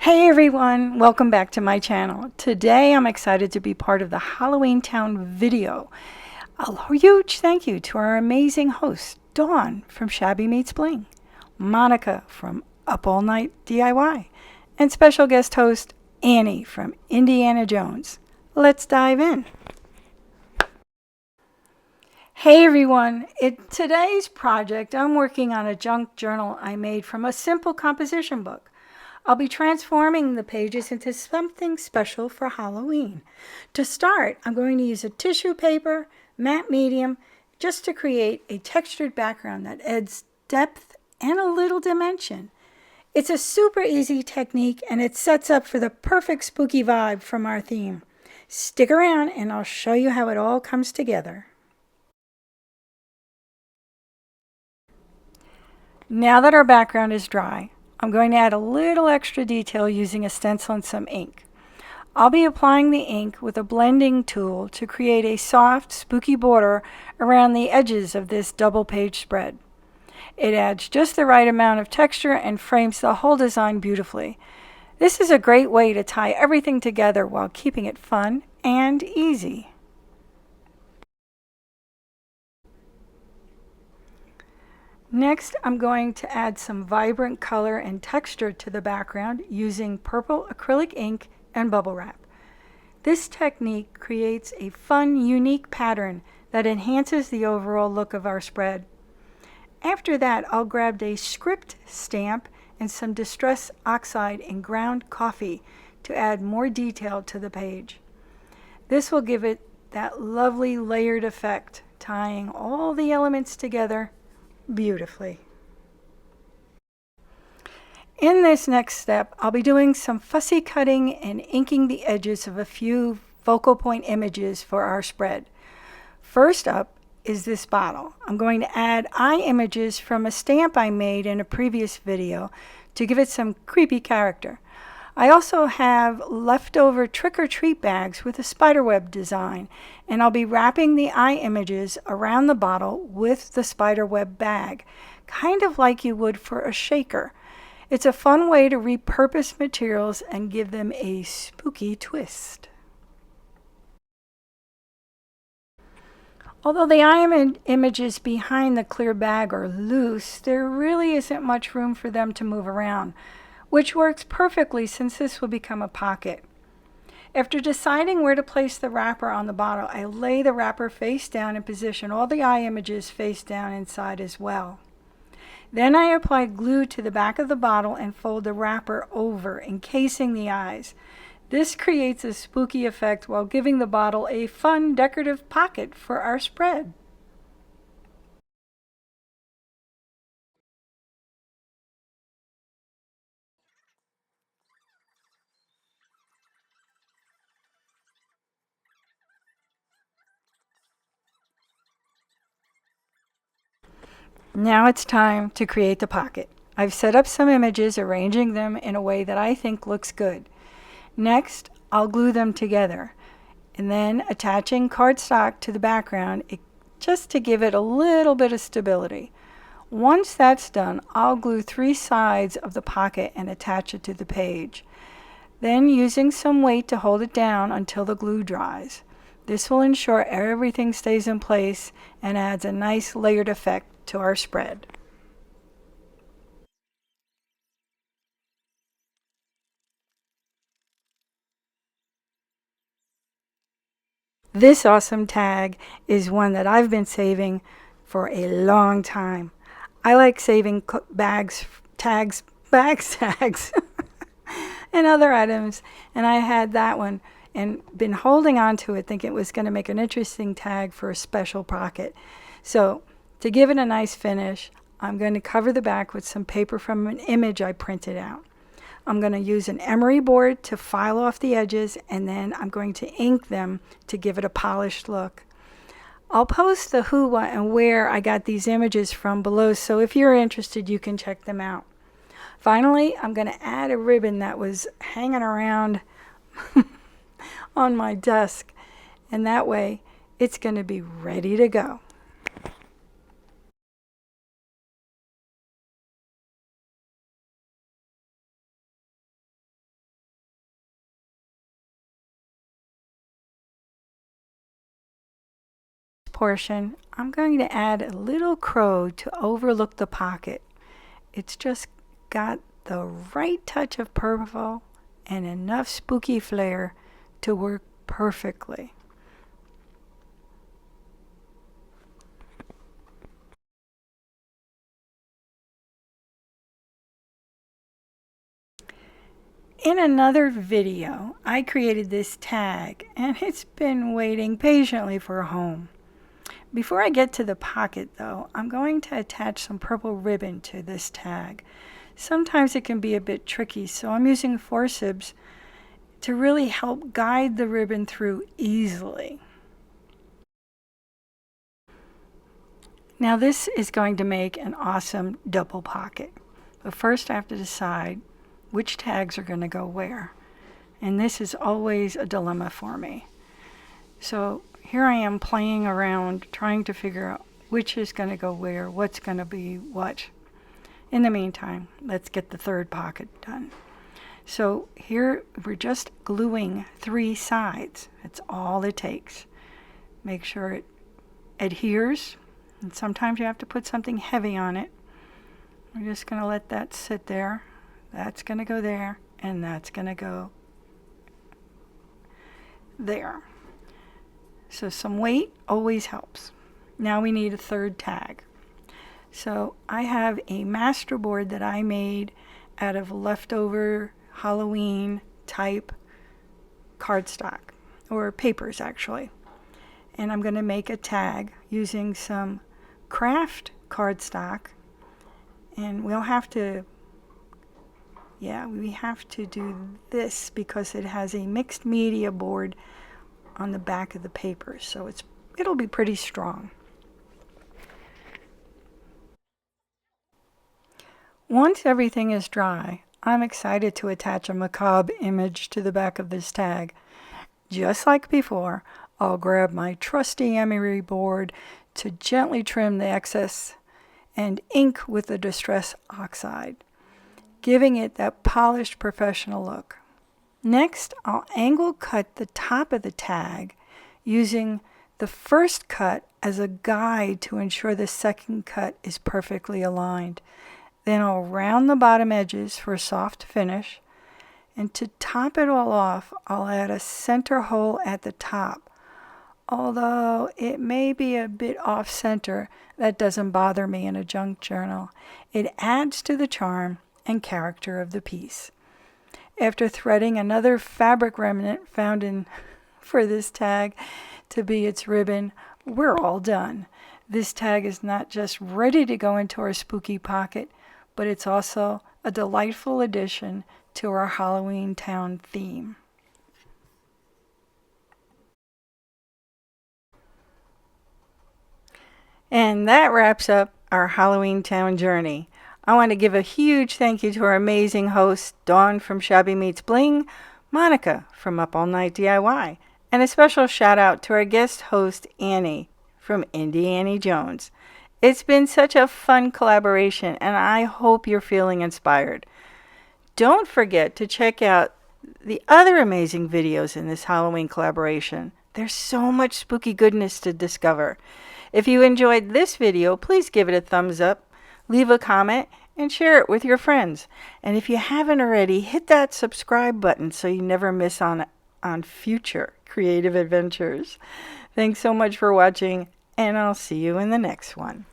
Hey everyone, welcome back to my channel. Today I'm excited to be part of the Halloween Town video. A huge thank you to our amazing hosts, Dawn from Shabby Meets Bling, Monica from Up All Night DIY, and special guest host Annie from Indiana Jones. Let's dive in. Hey everyone, in today's project I'm working on a junk journal I made from a simple composition book. I'll be transforming the pages into something special for Halloween. To start, I'm going to use a tissue paper, matte medium, just to create a textured background that adds depth and a little dimension. It's a super easy technique and it sets up for the perfect spooky vibe from our theme. Stick around and I'll show you how it all comes together. Now that our background is dry, I'm going to add a little extra detail using a stencil and some ink. I'll be applying the ink with a blending tool to create a soft, spooky border around the edges of this double-page spread. It adds just the right amount of texture and frames the whole design beautifully. This is a great way to tie everything together while keeping it fun and easy. Next, I'm going to add some vibrant color and texture to the background using purple acrylic ink and bubble wrap. This technique creates a fun, unique pattern that enhances the overall look of our spread. After that, I'll grab a script stamp and some distress oxide and ground coffee to add more detail to the page. This will give it that lovely layered effect, tying all the elements together beautifully. In this next step, I'll be doing some fussy cutting and inking the edges of a few focal point images for our spread. First up is this bottle. I'm going to add eye images from a stamp I made in a previous video to give it some creepy character. I also have leftover trick-or-treat bags with a spiderweb design, and I'll be wrapping the eye images around the bottle with the spiderweb bag, kind of like you would for a shaker. It's a fun way to repurpose materials and give them a spooky twist. Although the eye images behind the clear bag are loose, there really isn't much room for them to move around, which works perfectly since this will become a pocket. After deciding where to place the wrapper on the bottle, I lay the wrapper face down and position all the eye images face down inside as well. Then I apply glue to the back of the bottle and fold the wrapper over, encasing the eyes. This creates a spooky effect while giving the bottle a fun decorative pocket for our spread. Now it's time to create the pocket. I've set up some images, arranging them in a way that I think looks good. Next, I'll glue them together, and then attaching cardstock to the background just to give it a little bit of stability. Once that's done, I'll glue 3 sides of the pocket and attach it to the page. Then using some weight to hold it down until the glue dries. This will ensure everything stays in place and adds a nice layered effect to our spread. This awesome tag is one that I've been saving for a long time. I like saving bags tags, and other items, and I had that one and been holding on to it thinking it was going to make an interesting tag for a special pocket. So to give it a nice finish, I'm going to cover the back with some paper from an image I printed out. I'm going to use an emery board to file off the edges, and then I'm going to ink them to give it a polished look. I'll post the who, what, and where I got these images from below, so if you're interested, you can check them out. Finally, I'm going to add a ribbon that was hanging around on my desk, and that way it's going to be ready to go. portion, I'm going to add a little crow to overlook the pocket. It's just got the right touch of purple and enough spooky flair to work perfectly. In another video, I created this tag, and it's been waiting patiently for a home. Before I get to the pocket, though, I'm going to attach some purple ribbon to this tag. Sometimes it can be a bit tricky, so I'm using forceps to really help guide the ribbon through easily. Now this is going to make an awesome double pocket. But first I have to decide which tags are going to go where. And this is always a dilemma for me. So here I am playing around, trying to figure out which is going to go where, what's going to be what. In the meantime, let's get the third pocket done. So here we're just gluing 3 sides. That's all it takes. Make sure it adheres, and sometimes you have to put something heavy on it. We're just going to let that sit there. That's going to go there, and that's going to go there. So some weight always helps. Now we need a third tag. So I have a master board that I made out of leftover Halloween type cardstock, or papers actually. And I'm going to make a tag using some craft cardstock, and we have to do this because it has a mixed media board on the back of the paper, so it'll be pretty strong. Once everything is dry, I'm excited to attach a macabre image to the back of this tag. Just like before, I'll grab my trusty emery board to gently trim the excess and ink with the Distress Oxide, giving it that polished professional look. Next, I'll angle cut the top of the tag using the first cut as a guide to ensure the second cut is perfectly aligned. Then I'll round the bottom edges for a soft finish, and to top it all off, I'll add a center hole at the top. Although it may be a bit off center, that doesn't bother me in a junk journal. It adds to the charm and character of the piece. After threading another fabric remnant found for this tag to be its ribbon, we're all done. This tag is not just ready to go into our spooky pocket, but it's also a delightful addition to our Halloween Town theme. And that wraps up our Halloween Town journey. I want to give a huge thank you to our amazing hosts, Dawn from Shabby Meets Bling, Monica from Up All Night DIY, and a special shout out to our guest host, Annie from Indie Annie Jones. It's been such a fun collaboration, and I hope you're feeling inspired. Don't forget to check out the other amazing videos in this Halloween collaboration. There's so much spooky goodness to discover. If you enjoyed this video, please give it a thumbs up, leave a comment, and share it with your friends. And if you haven't already, hit that subscribe button so you never miss on future creative adventures. Thanks so much for watching, and I'll see you in the next one.